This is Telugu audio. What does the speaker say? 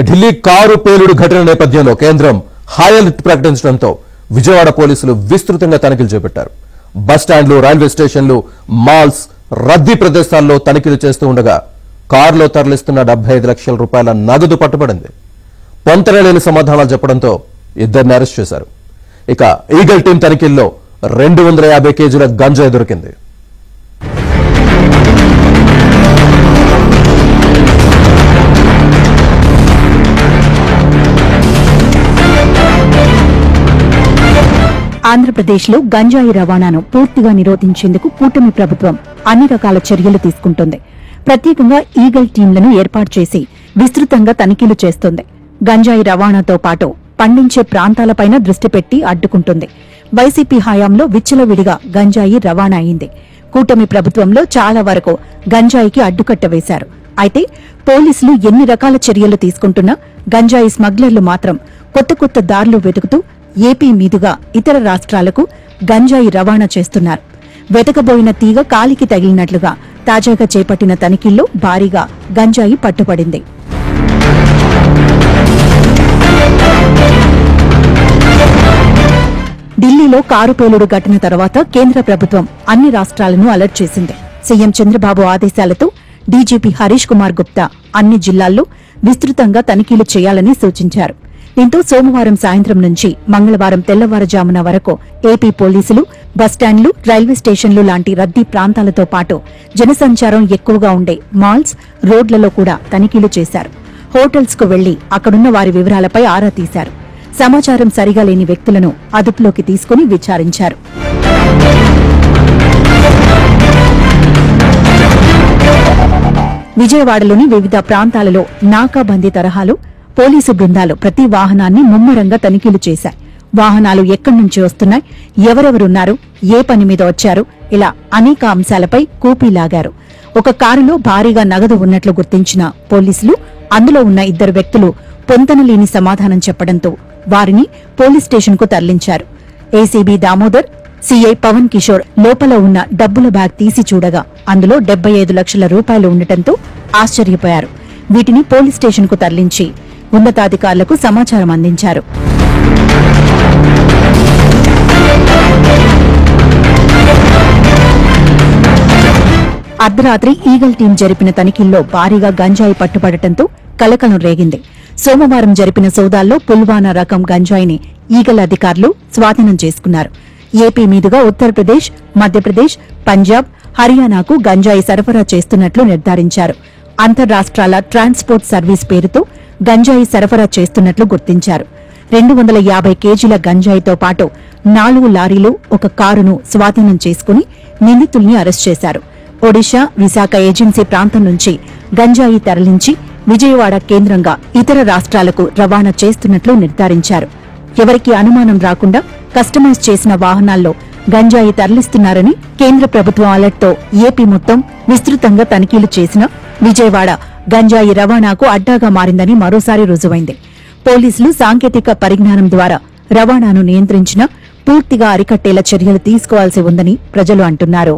ఢిల్లీ కారు పేలుడు ఘటన నేపథ్యంలో కేంద్రం హై అలర్ట్ ప్రకటించడంతో విజయవాడ పోలీసులు విస్తృతంగా తనిఖీలు చేపట్టారు. బస్టాండ్లు, రైల్వే స్టేషన్లు, మాల్స్, రద్దీ ప్రదేశాల్లో తనిఖీలు చేస్తూ ఉండగా కారులో తరలిస్తున్న 75 లక్షల రూపాయల నగదు పట్టుబడింది. పొంతనలేని సమాధానాలు చెప్పడంతో ఇద్దరిని అరెస్ట్ చేశారు. ఇక ఈగల్ టీం తనిఖీల్లో 250 కేజీల గంజాయి దొరికింది. ఆంధ్రప్రదేశ్లో గంజాయి రవాణాను పూర్తిగా నిరోధించేందుకు కూటమి ప్రభుత్వం అన్ని రకాల చర్యలు తీసుకుంటోంది. ప్రత్యేకంగా ఈగల్ టీంలను ఏర్పాటు చేసి విస్తృతంగా తనిఖీలు చేస్తోంది. గంజాయి రవాణాతో పాటు పండించే ప్రాంతాలపైన దృష్టి పెట్టి అడ్డుకుంటుంది. వైసీపీ హయాంలో విచ్చలవిడిగా గంజాయి రవాణా అయింది. కూటమి ప్రభుత్వంలో చాలా వరకు గంజాయికి అడ్డుకట్ట వేశారు. అయితే పోలీసులు ఎన్ని రకాల చర్యలు తీసుకుంటున్నా గంజాయి స్మగ్లర్లు మాత్రం కొత్త కొత్త దారులు వెతుకుతూ ఏపీ మీదుగా ఇతర రాష్ట్రాలకు గంజాయి రవాణా చేస్తున్నారు. వెతకబోయిన తీగ కాలికి తగిలినట్లుగా తాజాగా చేపట్టిన తనిఖీల్లో భారీగా గంజాయి పట్టుబడింది. ఢిల్లీలో కారు పేలుడు ఘటన తర్వాత కేంద్ర ప్రభుత్వం అన్ని రాష్ట్రాలను అలర్ట్ చేసింది. సీఎం చంద్రబాబు ఆదేశాలతో డీజీపీ హరీష్ కుమార్ గుప్తా అన్ని జిల్లాల్లో విస్తృతంగా తనిఖీలు చేయాలని సూచించారు. దీంతో సోమవారం సాయంత్రం నుంచి మంగళవారం తెల్లవారుజామున వరకు ఏపీ పోలీసులు బస్టాండ్లు, రైల్వే స్టేషన్లు లాంటి రద్దీ ప్రాంతాలతో పాటు జనసంచారం ఎక్కువగా ఉండే మాల్స్, రోడ్లలో కూడా తనిఖీలు చేశారు. హోటల్స్ కు వెళ్లి అక్కడున్న వారి వివరాలపై ఆరా తీశారు. సమాచారం సరిగా లేని వ్యక్తులను అదుపులోకి తీసుకుని విచారించారు. విజయవాడలోని వివిధ ప్రాంతాలలో నాకాబందీ తరహాలో పోలీసు బృందాలు ప్రతి వాహనాన్ని ముమ్మరంగా తనిఖీలు చేశాయి. వాహనాలు ఎక్కడి నుంచి వస్తున్నాయి, ఎవరెవరున్నారు, ఏ పని మీద వచ్చారు, ఇలా అనేక అంశాలపై కూపీలాగారు. ఒక కారులో భారీగా నగదు ఉన్నట్లు గుర్తించిన పోలీసులు అందులో ఉన్న 2 వ్యక్తులు పొంతనలేని సమాధానం చెప్పడంతో వారిని పోలీస్ స్టేషన్కు తరలించారు. ఏసీబీ దామోదర్, సీఐ పవన్ కిషోర్ లోపల ఉన్న డబ్బుల బ్యాగ్ తీసి చూడగా అందులో 75 లక్షల రూపాయలు ఉండటంతో ఆశ్చర్యపోయారు. వీటిని పోలీస్ స్టేషన్కు తరలించి ఉన్నతాధికారులకు సమాచారం అందించారు. అర్ధరాత్రి ఈగల్ టీం జరిపిన తనిఖీల్లో భారీగా గంజాయి పట్టుబడటంతో కలకలం రేగింది. సోమవారం జరిపిన సోదాల్లో పుల్వానా రకం గంజాయిని ఈగల్ అధికారులు స్వాధీనం చేసుకున్నారు. ఏపీ మీదుగా ఉత్తరప్రదేశ్, మధ్యప్రదేశ్, పంజాబ్, హర్యానాకు గంజాయి సరఫరా చేస్తున్నట్లు నిర్ధారించారు. అంతర్రాష్ట్రాల ట్రాన్స్పోర్ట్ సర్వీస్ పేరుతో గంజాయి సరఫరా చేస్తున్నట్లు గుర్తించారు. 250 కేజీల గంజాయితో పాటు 4 లారీలు, ఒక కారును స్వాధీనం చేసుకుని నిందితుల్ని అరెస్ట్ చేశారు. ఒడిశా, విశాఖ ఏజెన్సీ ప్రాంతం నుంచి గంజాయి తరలించి విజయవాడ కేంద్రంగా ఇతర రాష్ట్రాలకు రవాణా చేస్తున్నట్లు నిర్ధారించారు. ఎవరికీ అనుమానం రాకుండా కస్టమైజ్ చేసిన వాహనాల్లో గంజాయి తరలిస్తున్నారని కేంద్ర ప్రభుత్వం అలర్ట్తో ఏపీ మొత్తం విస్తృతంగా తనిఖీలు చేసినా విజయవాడ గంజాయి రవాణాకు అడ్డాగా మారిందని మరోసారి రుజువైంది. పోలీసులు సాంకేతిక పరిజ్ఞానం ద్వారా రవాణాను నియంత్రించినా పూర్తిగా అరికట్టేలా చర్యలు తీసుకోవాల్సి ఉందని ప్రజలు అంటున్నారు.